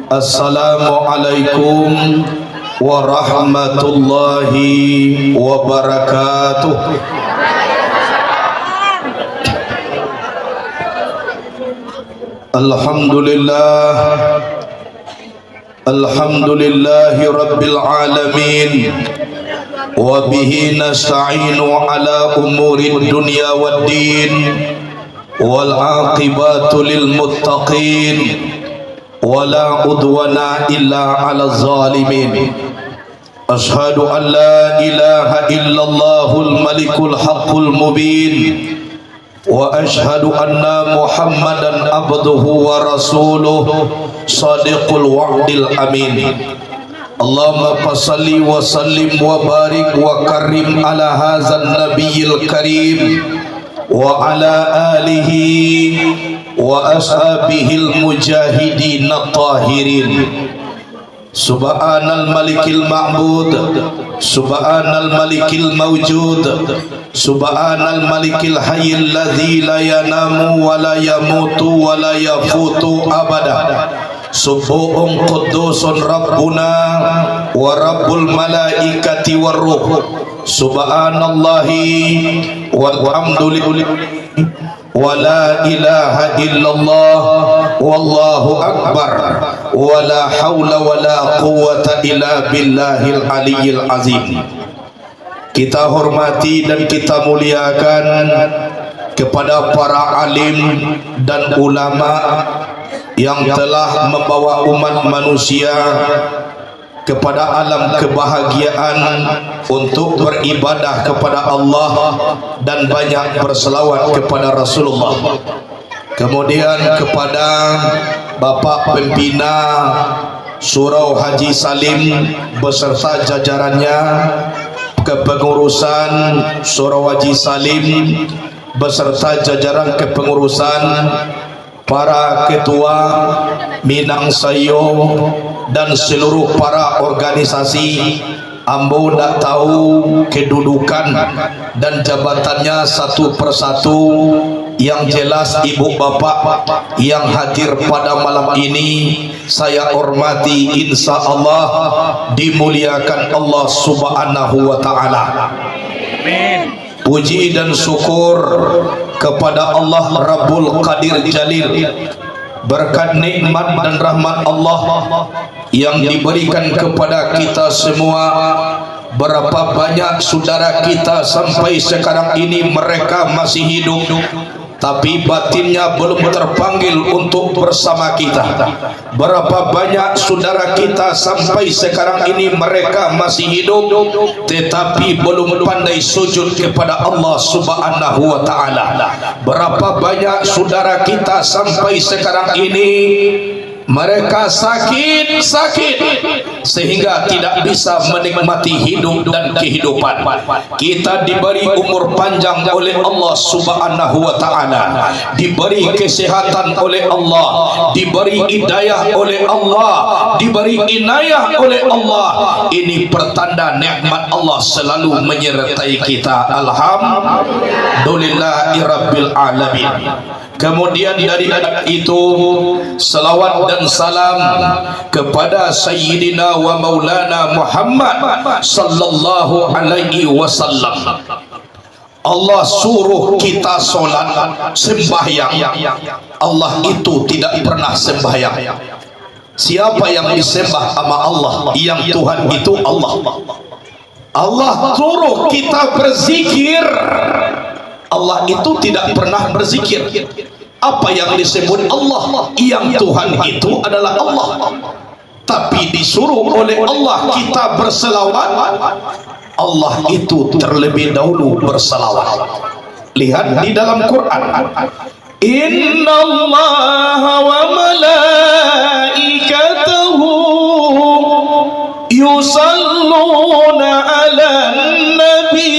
Assalamualaikum warahmatullahi wabarakatuh. Alhamdulillah, alhamdulillahi rabbil alamin, wa bihi nasta'inu ala umuri dunya waddin, wal aqibatu lil muttaqin, wala udwana illa ala zalimin. Ashhadu an la ilaha illallahul malikul haqqul mubin, wa ashhadu anna muhammadan abduhu wa rasuluh sadiqul wa'dil amin. Allahumma salli wa sallim wa barik wa karim ala hadzal nabiyil karim wa ala alihi wa ashabihil mujahidin at-tahirin. Subhanal malikil ma'bud, subhanal malikil mawjud, subhanal malikil hayyil ladzi la yanamu wa la yamutu wa la yafutu abada. Subuhun qudusun rabbuna wa rabbul malaikati war ruh. Subhanallahi walhamdulillah wa la ilaha illallah wallahu akbar wa la hawla wa la quwwata illa billahil aliyyil azim. Kita hormati dan kita muliakan kepada para alim dan ulama yang telah membawa umat manusia kepada alam kebahagiaan untuk beribadah kepada Allah dan banyak berselawat kepada Rasulullah. Kemudian kepada Bapak Pembina Surau Haji Salim beserta jajarannya, kepengurusan Surau Haji Salim beserta jajaran kepengurusan, para ketua Minang Sayo dan seluruh para organisasi. Ambo tak tahu kedudukan dan jabatannya satu persatu. Yang jelas ibu bapak yang hadir pada malam ini saya hormati, insya Allah dimuliakan Allah subhanahu wa ta'ala. Amin. Puji dan syukur kepada Allah Rabbul Qadir Jalil, berkat nikmat dan rahmat Allah yang diberikan kepada kita semua. Berapa banyak saudara kita sampai sekarang ini mereka masih hidup, tapi batinnya belum terpanggil untuk bersama kita. Berapa banyak saudara kita sampai sekarang ini mereka masih hidup, tetapi belum pandai sujud kepada Allah subhanahu wa ta'ala. Berapa banyak saudara kita sampai sekarang ini mereka sakit sehingga tidak bisa menikmati hidup dan kehidupan. Kita diberi umur panjang oleh Allah subhanahu wa ta'ala, diberi kesehatan oleh Allah, diberi hidayah oleh Allah, diberi inayah oleh Allah. Ini pertanda nikmat Allah selalu menyertai kita. Alhamdulillahi rabbil alamin. Kemudian dari itu salawat dan salam kepada Sayyidina wa Maulana Muhammad sallallahu alaihi wasallam. Allah suruh kita solat sembahyang, Allah itu tidak pernah sembahyang. Siapa yang disembah sama Allah? Yang Tuhan itu Allah. Allah suruh kita berzikir, Allah itu tidak pernah berzikir. Apa yang disebut Allah? Yang Tuhan itu adalah Allah. Tapi disuruh oleh Allah kita berselawat, Allah itu terlebih dahulu berselawat. Lihat di dalam Quran, Inna Allah wa malaikatahu yusalluna ala nabi.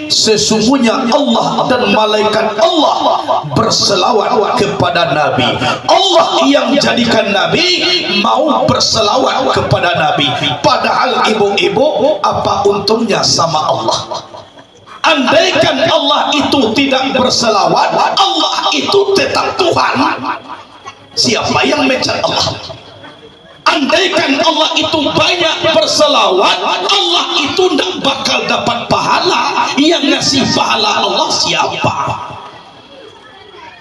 Sesungguhnya Allah dan malaikat Allah berselawat kepada Nabi. Allah yang jadikan Nabi mau berselawat kepada Nabi. Padahal ibu-ibu, apa untungnya sama Allah? Andaikan Allah itu tidak berselawat, Allah itu tetap Tuhan. Siapa yang mecat Allah? Andaikan Allah itu banyak berselawat, Allah itu tidak bakal dapat pahala. Yang ngasih pahala Allah siapa?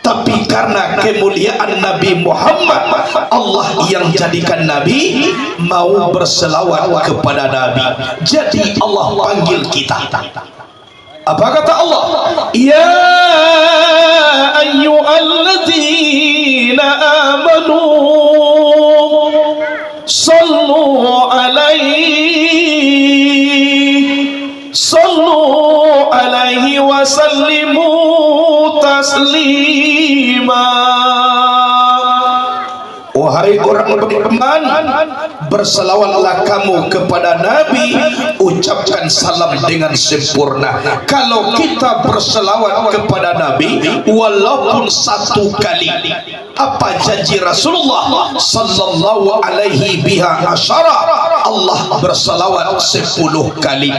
Tapi karena kemuliaan Nabi Muhammad, Allah yang jadikan Nabi mau berselawat kepada Nabi. Jadi Allah panggil kita. Apa kata Allah? Ya ayyuhalladzina amanu sallu alaihi wa sallimu taslima. Wahai orang beriman, berselawatlah kamu kepada Nabi, ucapkan salam dengan sempurna. Kalau kita berselawat kepada Nabi walaupun satu kali, apa janji Rasulullah sallallahu alaihi biha asyara? Allah berselawat 10 kali.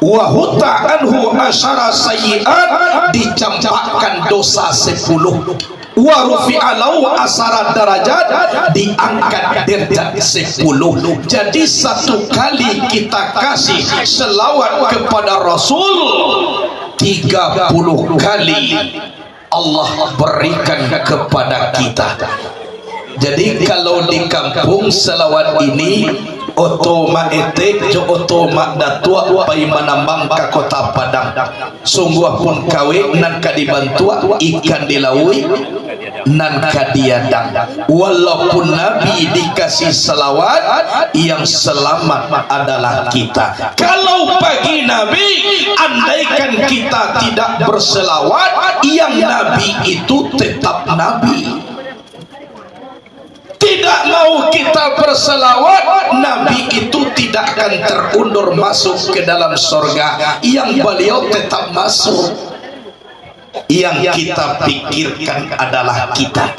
Wa hutta anhu asyara sayyi'at, dicampakkan dosa 10. Wa rufi'alau asara darajat, diangkat derajat 10. Jadi satu kali kita kasih selawat kepada Rasul, 30 kali Allah berikan kepada kita. Jadi kalau di kampung selawat ini otomatik jo otomak datua pai manambang ke kota Padang. Sungguh pun kawe nan kadibantua ikan dilaui nan kadiadang. Walaupun Nabi dikasih selawat, yang selamat adalah kita. Kalau bagi Nabi, andaikan kita tidak berselawat, yang Nabi itu tetap Nabi. Tidak mau kita berselawat, Nabi itu tidak akan terundur masuk ke dalam surga. Yang beliau tetap masuk. Yang kita pikirkan adalah kita.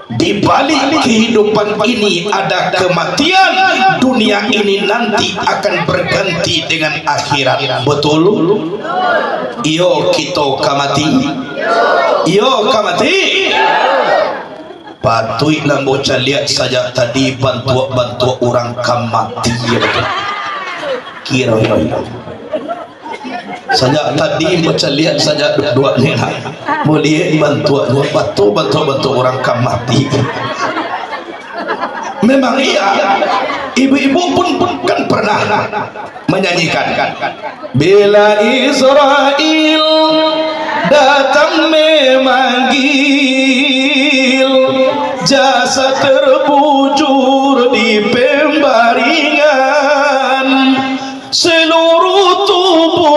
Di balik kehidupan ini ada kematian. Dunia ini nanti akan berganti dengan akhirat. Betul? Iyo kita kamati. Iyo kamati. Patuilah bocah lihat saja tadi bantu orang kamati ya betul. Kira saja tadi bocah lihat saja dua nenek boleh bantuannya bantu orang kamati. Memang iya, ibu-ibu pun kan pernah menyanyikan bila Israel datang memanggil, jasad terbujur di pembaringan, seluruh tubuh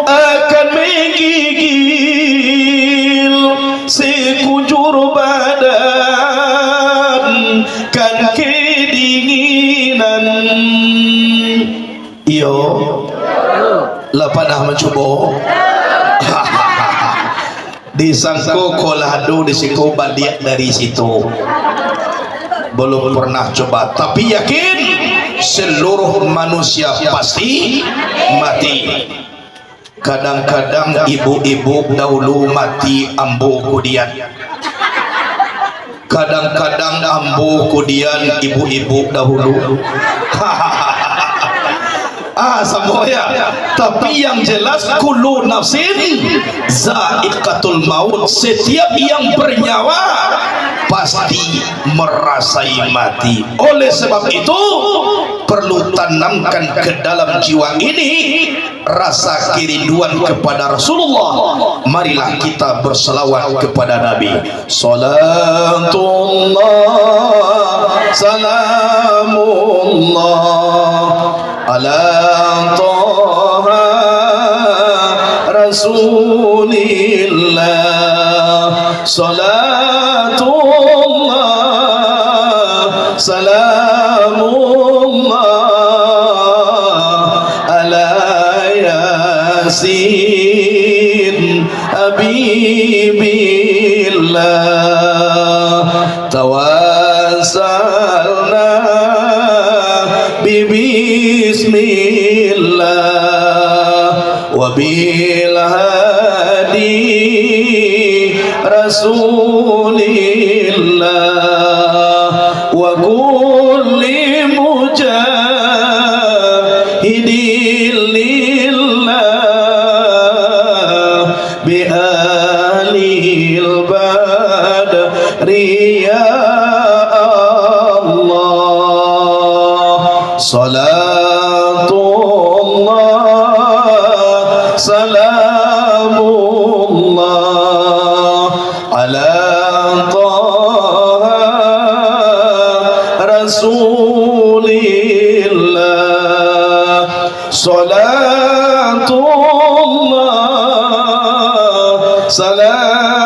akan menggigil, sekujur badan kan kedinginan. Iyo lah pernah mencoba disangko kolado disiko balik dari situ, belum pernah coba, tapi yakin seluruh manusia pasti mati. Kadang-kadang ibu-ibu dahulu mati ambu kemudian, kadang-kadang ambu kemudian ibu-ibu dahulu. Semuanya. Tapi yang jelas kullu nafsin za'iqatul maut. Setiap yang bernyawa pasti merasai mati. Oleh sebab itu perlu tanamkan ke dalam jiwa ini rasa kerinduan kepada Rasulullah. Marilah kita berselawat kepada Nabi. Salatullah salamullah ala Taha Rasulillah. Salatullah salamullah ala Yasin Habibillah. Tawassalna bismillah wa bil hadi rasulillah wa kulli mujahidin lillah bi alil badri ya Allah. Salatullah salamullah ala taha rasulillah. Salatullah salamullah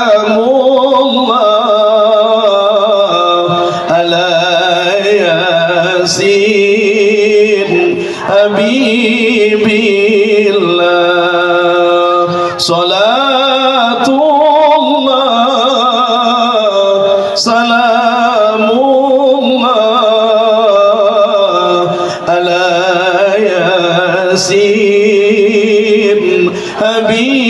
ala yasin habibillah. Salatullah salamullah ala yasin habibillah.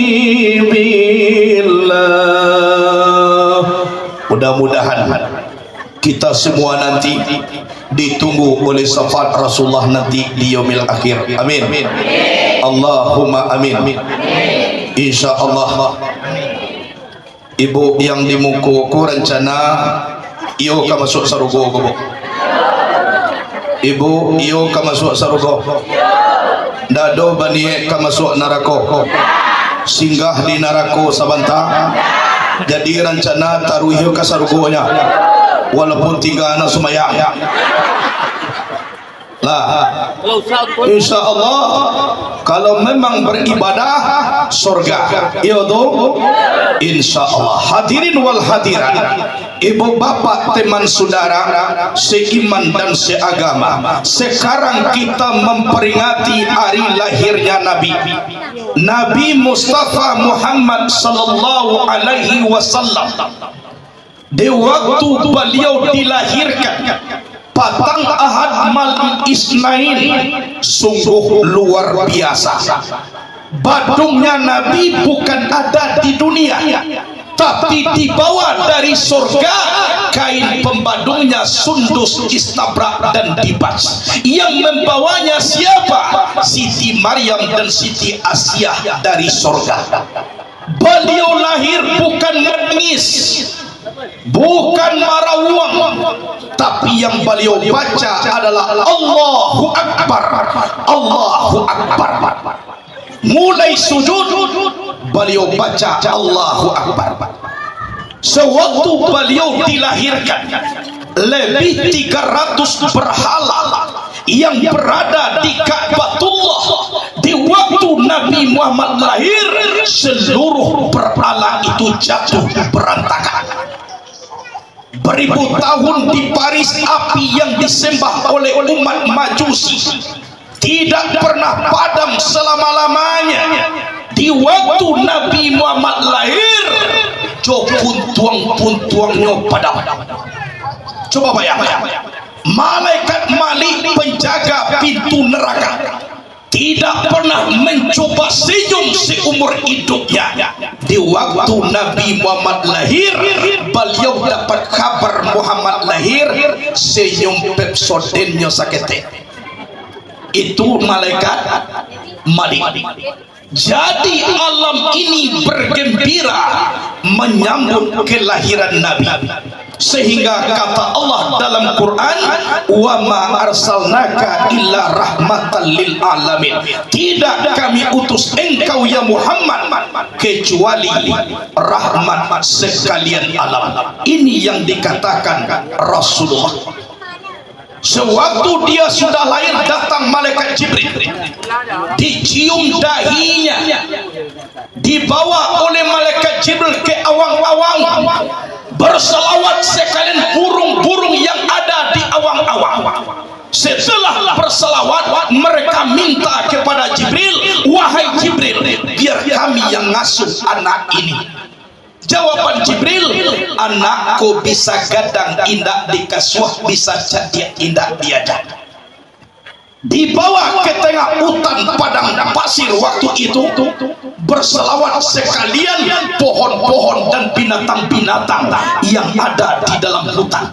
Mudah-mudahan kita semua nanti ditunggu oleh syafaat Rasulullah nanti di yaumil akhir. Amin. Allahumma amin. InsyaAllah. Ibu yang di muku rencana iyo ka masuk sarugo ko po. Ibu iyo ka masuk sarugo. Dado bani ka masuk narako. Singgah di narako sabanta. Jadi rencana taruh iyo ka sarugonya. Walaupun 3 anak sumaya lah, insya Allah kalau memang beribadah surga itu insya Allah. Hadirin wal hadirat, ibu bapak teman saudara seiman dan seagama, sekarang kita memperingati hari lahirnya Nabi Mustafa Muhammad sallallahu alaihi wasallam. Di waktu beliau dilahirkan Patang Ahad malam Isnain, sungguh luar biasa. Badungnya Nabi bukan ada di dunia, tapi dibawa dari surga. Kain pembadungnya sundus, istabrak dan dibas. Yang membawanya siapa? Siti Maryam dan Siti Asiyah dari surga. Beliau lahir bukan menangis, bukan marawang, tapi yang beliau baca adalah Allahu Akbar, Allahu Akbar. Mulai sujud beliau baca Allahu Akbar. Sewaktu beliau dilahirkan, lebih 300 berhala yang berada di Ka'batullah. Di waktu Nabi Muhammad lahir, seluruh berhala itu jatuh berantakan. Beribu tahun di Paris, api yang disembah oleh umat Majusi tidak pernah padam selama-lamanya. Di waktu Nabi Muhammad lahir, puntuang-puntuangnya padam. Coba bayangkan, malaikat Malik penjaga pintu neraka tidak pernah mencoba senyum seumur hidupnya. Di waktu Nabi Muhammad lahir, beliau dapat kabar Muhammad lahir, senyum Pepsodentnya sakit. Itu malaikat Malik. Jadi alam ini bergembira menyambut kelahiran Nabi. Sehingga kata Allah dalam Quran, wa ma arsalnaka illa rahmatan lil alamin. Tidak kami utus engkau ya Muhammad kecuali rahmat sekalian alam. Ini yang dikatakan Rasulullah. Sewaktu dia sudah lahir, datang malaikat Jibril, dicium dahinya, dibawa oleh malaikat Jibril ke awang-awang, berselawat sekalian burung-burung yang ada di awang-awang. Setelah berselawat, mereka minta kepada Jibril, wahai Jibril, biar kami yang ngasuh anak ini. Jawaban Jibril, anakku bisa gadang indah dikasuh, bisa jadi indah diadak. dibawa ke tengah hutan padang pasir waktu itu, berselawat sekalian pohon-pohon dan binatang-binatang yang ada di dalam hutan.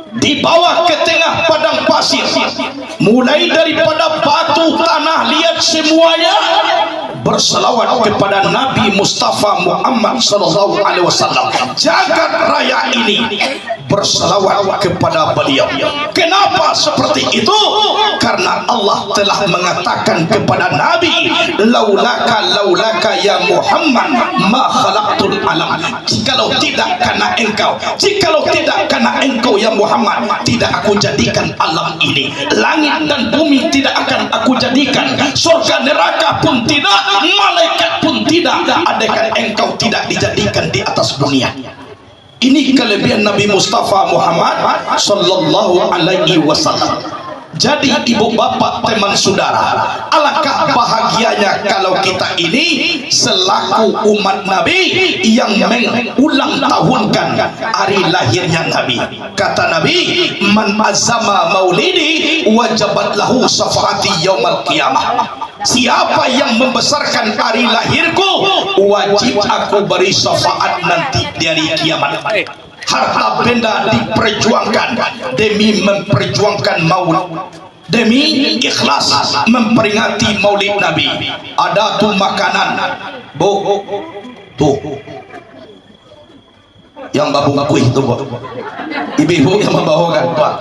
Dibawa ke tengah padang pasir, mulai daripada batu, tanah, lihat semuanya, berselawat kepada Nabi Mustafa Muhammad sallallahu alaihi wasallam. Jagat raya ini berselawat kepada beliau. Kenapa seperti itu? Karena Allah telah mengatakan kepada Nabi, laulaka ya Muhammad ma khalaqtul alam. Jikalau tidak karena engkau ya Muhammad, tidak aku jadikan alam ini. Langit dan bumi tidak akan aku jadikan, surga neraka pun tidak, malaikat pun tidak, andaikan engkau tidak dijadikan di atas dunia. Ini kelebihan Nabi Mustafa Muhammad sallallahu alaihi wasallam. Jadi ibu bapak teman saudara, alangkah bahagianya kalau kita ini selaku umat Nabi yang mengulang tahunkan hari lahirnya Nabi. Kata Nabi, man azama maulidi wajabat lahu syafaati yaumal qiyamah. Siapa yang membesarkan hari lahirku, wajib aku beri syafaat nanti di hari kiamat. Harta benda diperjuangkan demi memperjuangkan maulid, demi ikhlas memperingati maulid Nabi. Ada tuh makanan, bu, tuh yang babu ngakui itu, bu, ibu-ibu yang membawakan, pak.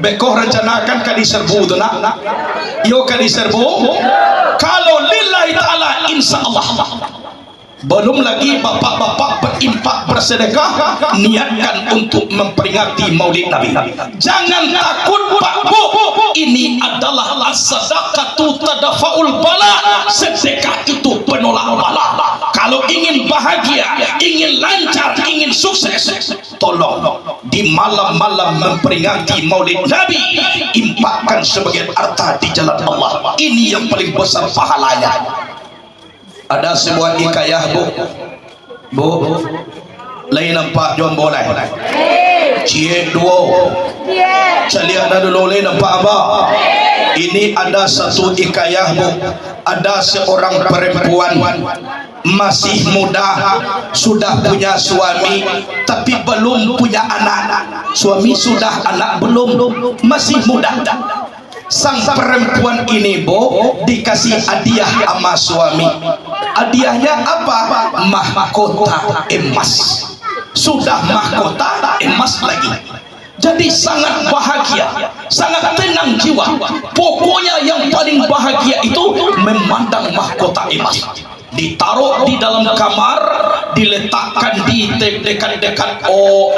Bekoh rencanakan kali serbu itu nak, yo kali serbu. Kalau lillahi ta'ala insya Allah. Belum lagi bapak-bapak berimpak bersedekah, niatkan untuk memperingati maulid Nabi. Jangan takut Pak Bu, ini adalah as-sadaqatu tadafa'ul bala. Sedekah itu penolak bala. Kalau ingin bahagia, ingin lancar, ingin sukses, tolong di malam-malam memperingati maulid Nabi, impakkan sebagian harta di jalan Allah. Ini yang paling besar pahalanya. Ada sebuah hikayah, bu, lain nampak jual boleh, cie duo, calian ada dulu lain nampak apa? Ini ada satu hikayah, bu. Ada seorang perempuan masih muda, sudah punya suami tapi belum punya anak. Suami sudah, anak belum, masih muda. Sang perempuan ini, bu, dikasih hadiah sama suami. Hadiahnya apa? Mahkota emas. Sudah mahkota emas lagi. Jadi sangat bahagia, sangat tenang jiwa. Pokoknya yang paling bahagia itu memandang mahkota emas. Ditaruh di dalam kamar, diletakkan di dekat-dekat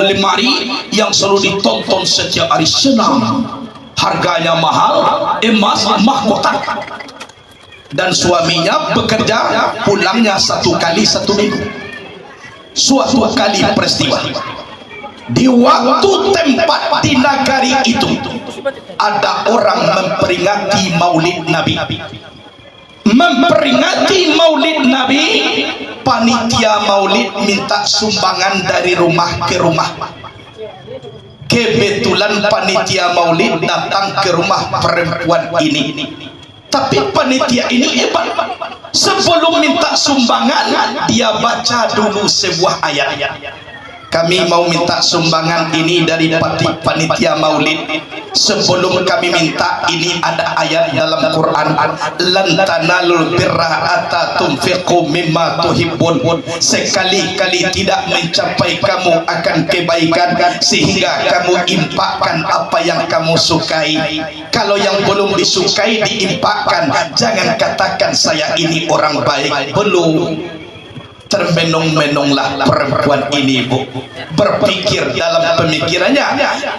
lemari yang selalu ditonton setiap hari. Senang, harganya mahal, emas mahkota. Dan suaminya bekerja, pulangnya 1 kali 1 minggu. Suatu kali peristiwa, di waktu tempat di nagari itu ada orang memperingati maulid Nabi. Memperingati maulid Nabi, panitia maulid minta sumbangan dari rumah ke rumah. Kebetulan panitia maulid datang ke rumah perempuan ini. Tapi panitia ini hebat. Sebelum minta sumbangan, dia baca dulu sebuah ayat. Kami mau minta sumbangan ini dari panitia maulid. Sebelum kami minta, ini ada ayat dalam Quran, lan tanalul birra hatta tunfiqu mimma tuhibbun. Sekali-kali tidak mencapai kamu akan kebaikan sehingga kamu impakkan apa yang kamu sukai. Kalau yang belum disukai diimpakkan. Jangan katakan saya ini orang baik. Belum. Termenung-menunglah perempuan ini, bu. Berpikir dalam pemikirannya,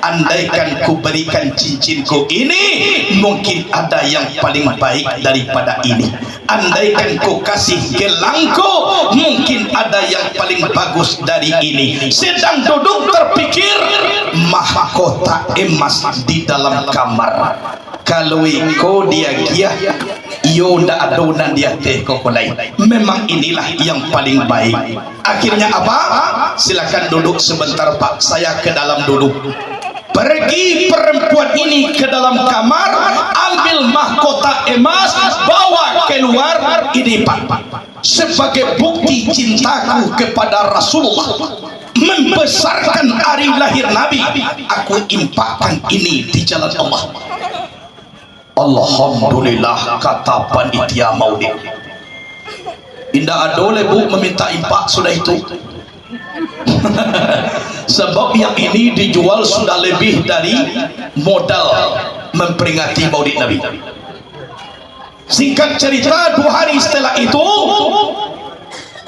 andaikan ku berikan cincinku ini, mungkin ada yang paling baik daripada ini. Andaikan ku kasih gelangku, mungkin ada yang paling bagus dari ini. Sedang duduk terpikir, mahkota emas di dalam kamar. Kalau iko dia giah, iyo ndak adonan dia teh kokolai. Memang inilah yang paling baik. Akhirnya apa? Silakan duduk sebentar, Pak. Saya ke dalam dulu. Pergi perempuan ini ke dalam kamar, ambil mahkota emas, bawa keluar. Ini Pak, sebagai bukti cintaku kepada Rasulullah, membesarkan hari lahir Nabi, aku infakkan ini di jalan Allah. Alhamdulillah, kata panitia maulid. Indah adole bu meminta infak sudah itu. Sebab yang ini dijual sudah lebih dari modal memperingati maulid Nabi. Singkat cerita, 2 hari setelah itu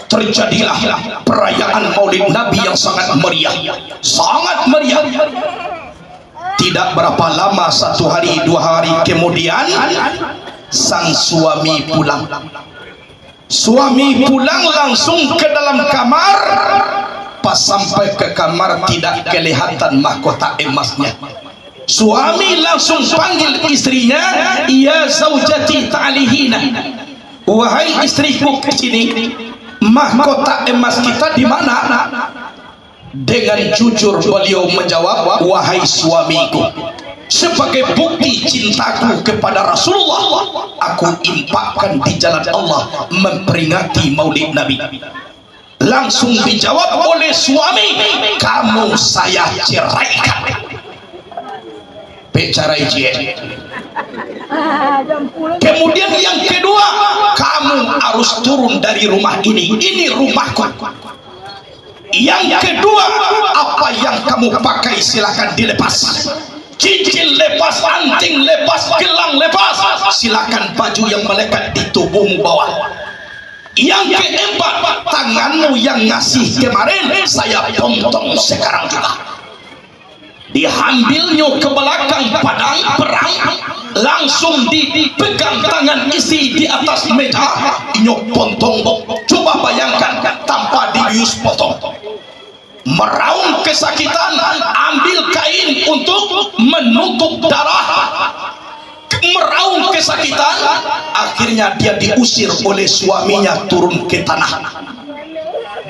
terjadilah perayaan maulid Nabi yang sangat meriah. Sangat meriah. Tidak berapa lama, 1 hari 2 hari kemudian sang suami pulang. Suami pulang langsung ke dalam kamar. Pas sampai ke kamar tidak kelihatan mahkota emasnya. Suami langsung panggil istrinya, ya zaujati ta'alihina, wahai istriku kesini, mahkota emas kita di mana? Dengan jujur beliau menjawab, wahai suamiku, sebagai bukti cintaku kepada Rasulullah, aku infakkan di jalan Allah memperingati maulid Nabi. Langsung dijawab oleh suami, kamu saya ceraikan. Cerai cie. Kemudian yang kedua, kamu harus turun dari rumah ini rumahku. Yang kedua, apa yang kamu pakai silakan dilepas. Cincin lepas, anting lepas, gelang lepas, silakan baju yang melekat di tubuhmu bawa. Yang keempat, tanganmu yang ngasih kemarin saya potong sekarang juga. Diambilnya ke belakang padang perang, langsung dipegang tangan isi di atas meja, nyok potong. Coba bayangkan tanpa dibius potong. Meraung kesakitan, ambil kain untuk menutup darah. Meraung kesakitan, akhirnya dia diusir oleh suaminya turun ke tanah.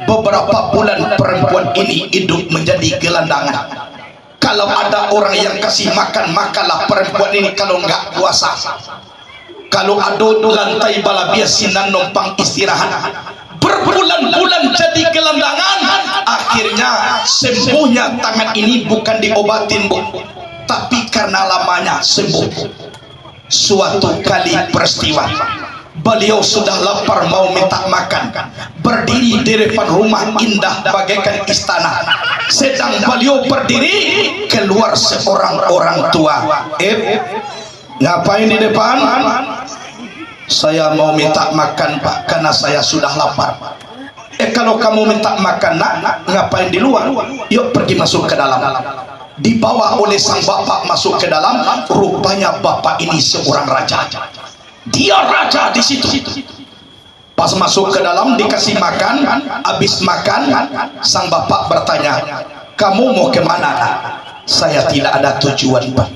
Beberapa bulan perempuan ini hidup menjadi gelandangan. Kalau ada orang yang kasih makan, makanlah perempuan ini. Kalau enggak puasa. Kalau ada lantai bala biasinan numpang istirahat. Berbulan-bulan jadi gelandangan. Akhirnya sembuhnya tangan ini bukan diobatin bu, tapi karena lamanya sembuh. Suatu kali peristiwa, beliau sudah lapar mau minta makan, berdiri di depan rumah indah bagaikan istana. Sedang beliau berdiri, keluar seorang orang tua. Ngapain di depan? Saya mau minta makan pak, karena saya sudah lapar. Kalau kamu minta makan nak, ngapain di luar? Yuk pergi masuk ke dalam. Dibawa oleh sang bapak masuk ke dalam. Rupanya bapak ini seorang raja. Dia raja di situ. Pas masuk ke dalam dikasih makan, habis makan sang bapak bertanya, kamu mau kemana? Saya tidak ada tujuan pak.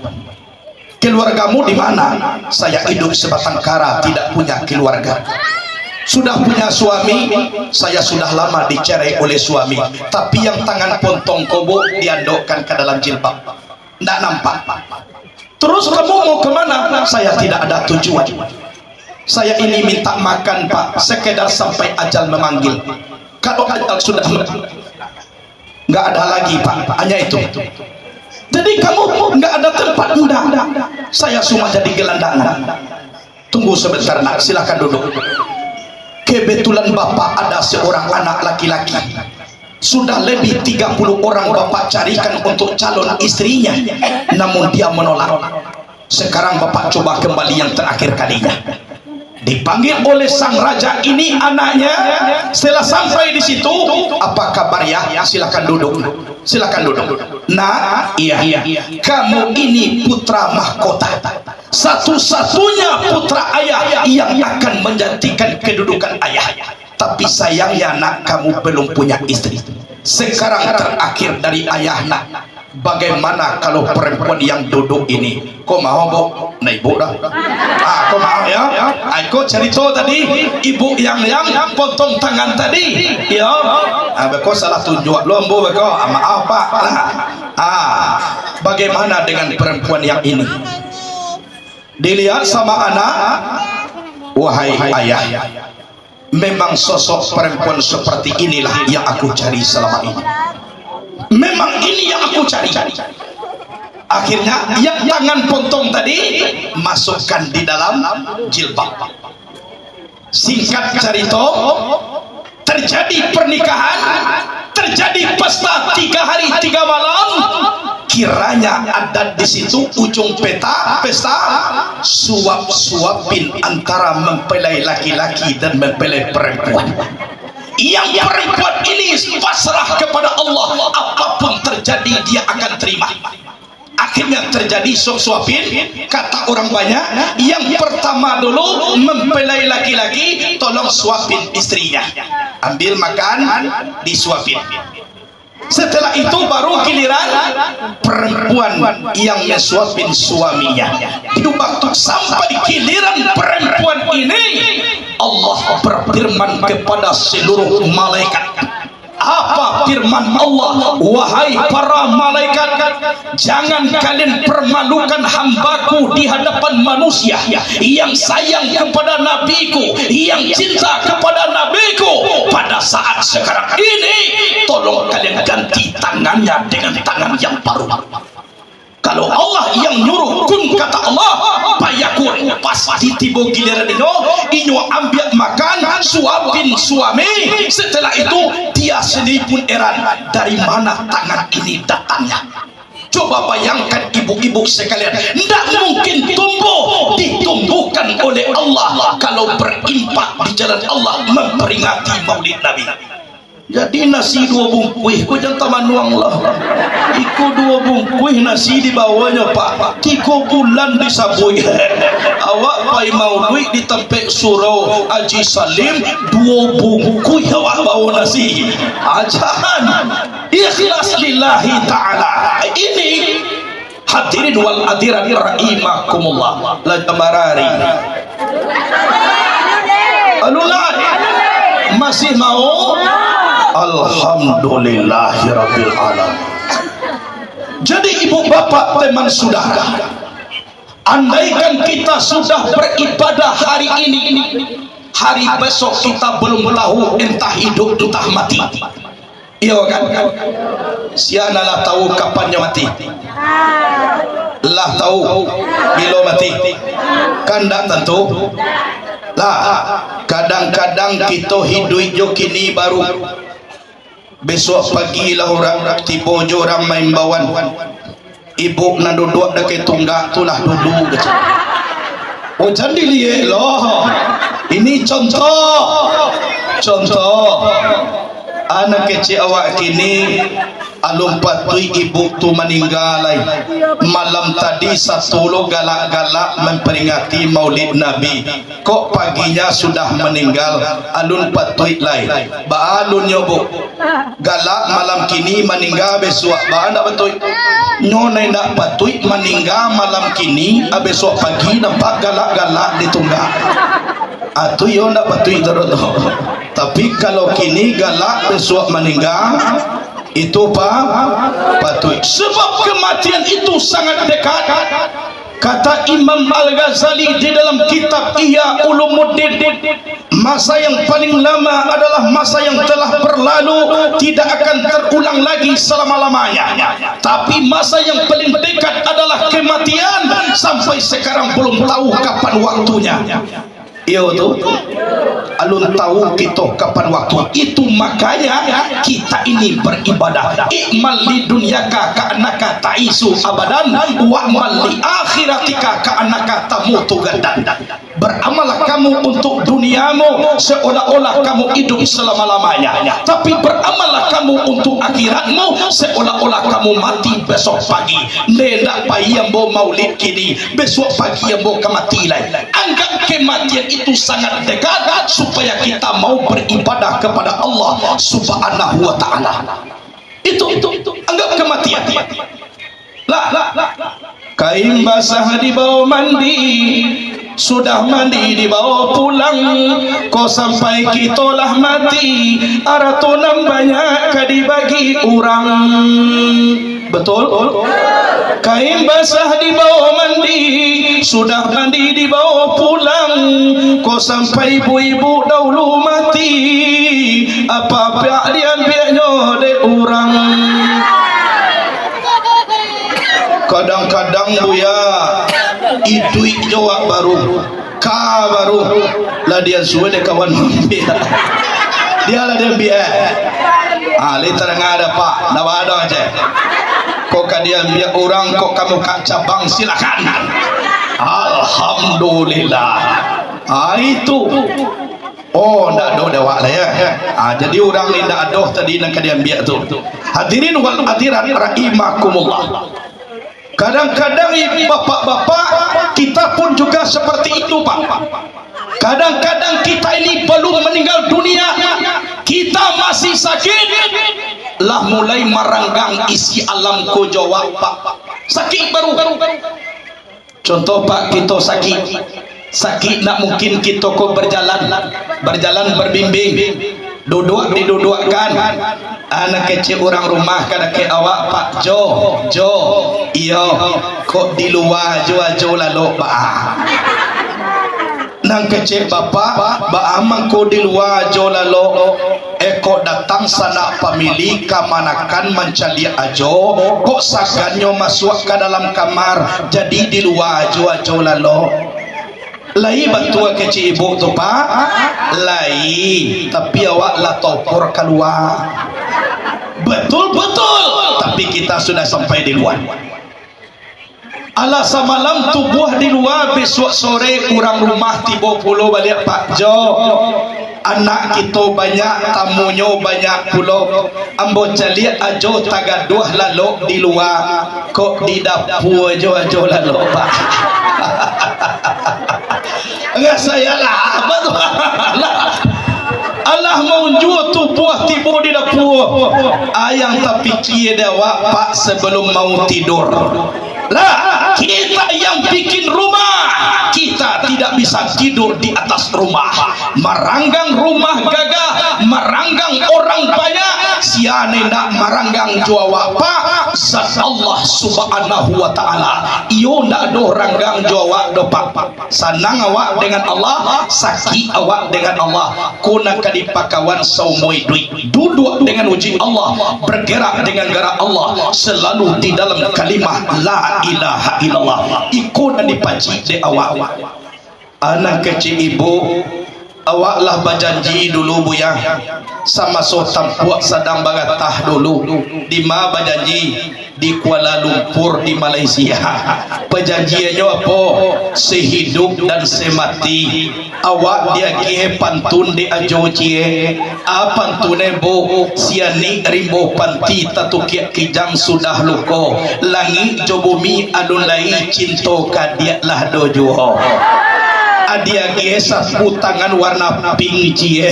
Keluargamu di mana? Saya hidup sebatang kara, tidak punya keluarga. Sudah punya suami, saya sudah lama dicerai oleh suami. Tapi yang tangan pontong kobo diandokkan ke dalam jilbab, tidak nampak. Terus kamu mau kemana? Saya tidak ada tujuan. Saya ini minta makan pak, sekedar sampai ajal memanggil. Kalau ajal sudah nggak ada lagi pak, hanya itu. Jadi kamu nggak ada tempat? Enggak. Saya cuma jadi gelandangan. Tunggu sebentar nak, silakan duduk. Kebetulan bapak ada seorang anak laki-laki. Sudah lebih 30 orang bapak carikan untuk calon istrinya, namun dia menolak. Sekarang bapak coba kembali yang terakhir kalinya. Dipanggil oleh sang raja ini anaknya. Setelah sampai di situ, apa kabar ya? Silakan duduk. Silakan duduk. Nah, iya. Kamu ini putra mahkota, satu-satunya putra ayah yang akan menggantikan kedudukan ayah. Tapi sayangnya nak, kamu belum punya istri. Sekarang terakhir dari ayah nak, bagaimana kalau perempuan yang duduk ini, kok mau bu? Nah ibu dah. Kok mau ya? Aku cerita tadi ibu yang potong tangan tadi, ya. Kok salah tunjuk lo bu, kok maaf pak. Bagaimana dengan perempuan yang ini? Dilihat sama anak, wahai ayah, memang sosok perempuan seperti inilah yang aku cari selama ini. Memang ini yang aku cari. Akhirnya yang tangan potong tadi masukkan di dalam jilbab. Singkat cerita, terjadi pernikahan, terjadi pesta 3 hari 3 malam. Kiranya ada di situ ujung pesta suap-suapin antara mempelai laki-laki dan mempelai perempuan. Yang perempuan ini pasrah kepada Allah, apapun terjadi dia akan terima. Akhirnya terjadi suap-suapin, kata orang banyak. Yang pertama dulu mempelai laki-laki tolong suapin istrinya, ambil makan disuapin. Setelah itu baru giliran perempuan yang mensuapin suaminya. Di waktu sampai giliran perempuan ini, Allah berfirman kepada seluruh malaikat. Apa firman Allah? Wahai para malaikat, jangan kalian permalukan hambaku di hadapan manusia yang sayang kepada nabiku, yang cinta kepada nabiku. Pada saat sekarang ini, tolong kalian ganti tangannya dengan tangan yang baru. Kalau Allah yang nyuruh, kun kata Allah, payakun, pasti tiba giliran inyo ambil makan, suapin suami. Setelah itu dia sendiri pun heran, dari mana tangan ini datangnya. Coba bayangkan ibu-ibu sekalian, tidak mungkin ditumbuhkan oleh Allah kalau berimpak di jalan Allah memperingati Maulid Nabi. Jadi nasi 2 bungkuih, kau jangan manuang lah. Iku 2 bungkuih nasi di bawahnya pak, 3 bulan disabui. Awak pai mau duit di tempat surau Haji Salim 2 bungkuih awak bawa nasi. Jangan, ikhlas lillahi ta'ala. Ini hadirin wal hadirat rahimakumullah. La tamarari. Alulad masih mau? Alhamdulillahirabbil alamin. Jadi ibu bapak teman saudara, andaikan kita sudah beribadah hari ini, hari besok kita belum tahu entah hidup entah mati. Iya kan? Siana lah tahu kapannya mati. Lah tahu bila mati. Kan tak tentu. Lah kadang-kadang kita hidup jo kini baru, besok pagi lah orang tiba jo orang main bawan, ibu nak duduk dekat tunggak tu lah duduk. Oh jadi lihat loh, ini contoh anak kecil awak kini alum patui ibu tu meninggal. Malam tadi satu lo galak-galak memperingati Maulid Nabi, kok paginya sudah meninggal. Alun patui lain ba alun nyobo galak malam kini meninggal besok ba anda patui nyonai nak patui meninggal malam kini besok pagi nampak galak-galak ditunggak. Atu yo nak patui terus. Tapi kalau kini galak besok meninggal, itu patut. Sebab kematian itu sangat dekat. Kata Imam Al-Ghazali di dalam kitab Ihya Ulumuddin, masa yang paling lama adalah masa yang telah berlalu, tidak akan terulang lagi selama-lamanya. Tapi masa yang paling dekat adalah kematian, sampai sekarang belum tahu kapan waktunya. Iya tu, alun tahu kita kapan waktu itu. Makanya kita ini beribadah. Ikmal li dunyaka ka'annaka ta'isu abadan wa amal li akhiratika ka'annaka tamutu gadan. Beramallah kamu untuk duniamu seolah-olah kamu hidup selama-lamanya, tapi beramallah kamu untuk akhiratmu seolah-olah kamu mati besok pagi. Nendak pai yang mau maulid kini, besok pagi yang mau kemati lain. Anggap kematian itu sangat dekat supaya kita mau beribadah kepada Allah Subhanahu wa ta'ala. Itu anggap kematian. kain basah dibawa mandi, sudah mandi dibawa pulang, kau sampai kitolah mati, aratunan banyak dibagi orang. Betul? Kain basah dibawa mandi, sudah mandi dibawa pulang, kau sampai ibu-ibu dahulu mati, apa pihak diambilnya oleh orang. Kadang-kadang buya iduik jawab baru ka baru lah dia suwe de kawan dia lah dia biar liter ada pak dah ada aja kok dia biar orang kok kamu kak cabang silakan. Alhamdulillah. Itu oh ndak ada dewak lah ya. Jadi orang ni ndak ada tadi nak dia biar tu. Hadirin wal hadirat rahimakumullah. Kadang-kadang bapak-bapak kita pun juga seperti itu pak. Kadang-kadang kita ini belum meninggal dunia, kita masih sakit, lah mulai meranggang isi alam ko jawab pak. Sakit baru. Contoh pak, kita sakit nak mungkin kita ko berjalan berbimbing, dudukkan anak kecil orang rumah kada ke awak pak Jo iyo kok di luar jo lalu pak nang kecil bapak amang ko di luar jo lalu kok datang sana pemilik kamanakan mencari ajo kok saganyo masuk ke dalam kamar jadi di luar jo lalu. Lai bantua kecil ibu tu pak, lai tapi awak lah topor keluar. Betul, tapi kita sudah sampai di luar. Alah semalam tubuh di luar, besok sore kurang rumah tiba pulau balik Pak Jo. Anak kita banyak, tamunya banyak pulau. Ambo caliat ajo tagaduh lalu di luar, kok di dapur ajo lalu Pak. Enggak saya lah, betul lah. Allah mau jual tu buah tiba di dapur. Ayang tapi kia dewa pak sebelum mau tidur. Lah kita yang bikin rumah, kita tidak bisa tidur di atas rumah. Meranggang rumah gagah, meranggang orang banyak. Siane nak meranggang jawa pak. Zat Allah subhanahu wa ta'ala. Iyo nak do ranggang jawa do pak. Sanang awak dengan Allah, sakit awak dengan Allah. Kuna kadipakawan saumoi duit. Duduk dengan uji Allah, bergerak dengan gerak Allah, selalu di dalam kalimah la ilaha illallah. Ikut dan dipaci de awak. Anak kecil ibu, awaklah berjanji dulu buya sama sotam puak sedang bagatah dulu di ma berjanji di Kuala Lumpur di Malaysia. Perjanjiannya apa? Sehidup dan semati. Awak dia kihe pantun di ajo cie pantune bo siani rimbo panti tatu kiak kijang sudah luko langit jo bumi adun lai cinto kadiak lah dojo adia sapu tangan warna pink cie.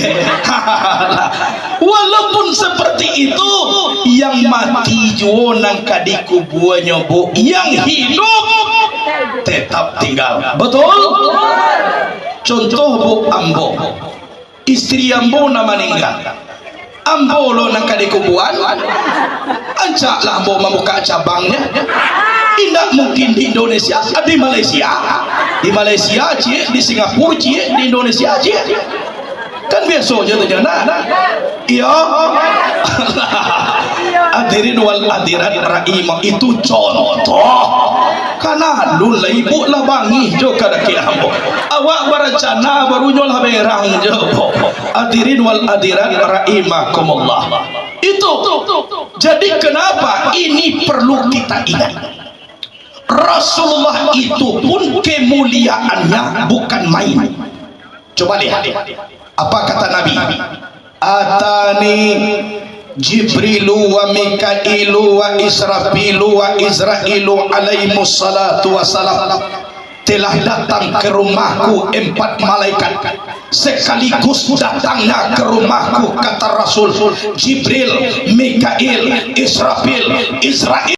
Walaupun seperti itu, yang mati juo nang kadiku buahnya bu, yang hidup tetap tinggal. Betul? Contoh bu ambo, istri ambo nama meninggal. Ambo lo nang kadiku buan, ajaklah ambo membuka cabangnya. Tidak mungkin di Indonesia, di Malaysia cie, di Singapura cie, di Indonesia cie. Kan biasa aja tu jangan. Iya. Hadirin wal hadirat rahimah, itu contoh. Karena dulu ibu lah bangi jo kada kiambo. Awak berencana baru nyol berang jo. Hadirin wal hadirat rahimakumullah. Itu. Jadi kenapa ini perlu kita ingat? Rasulullah itu pun kemuliaannya bukan main. Coba lihat apa kata Nabi. Atani Jibrilu wa Mikailu wa Israfilu wa Izrailu alaihimus salatu wassalam. Telah datang ke rumahku 4 malaikat sekaligus datangnya ke rumahku, kata Rasul. Jibril, Mikail, Israfil, Israel.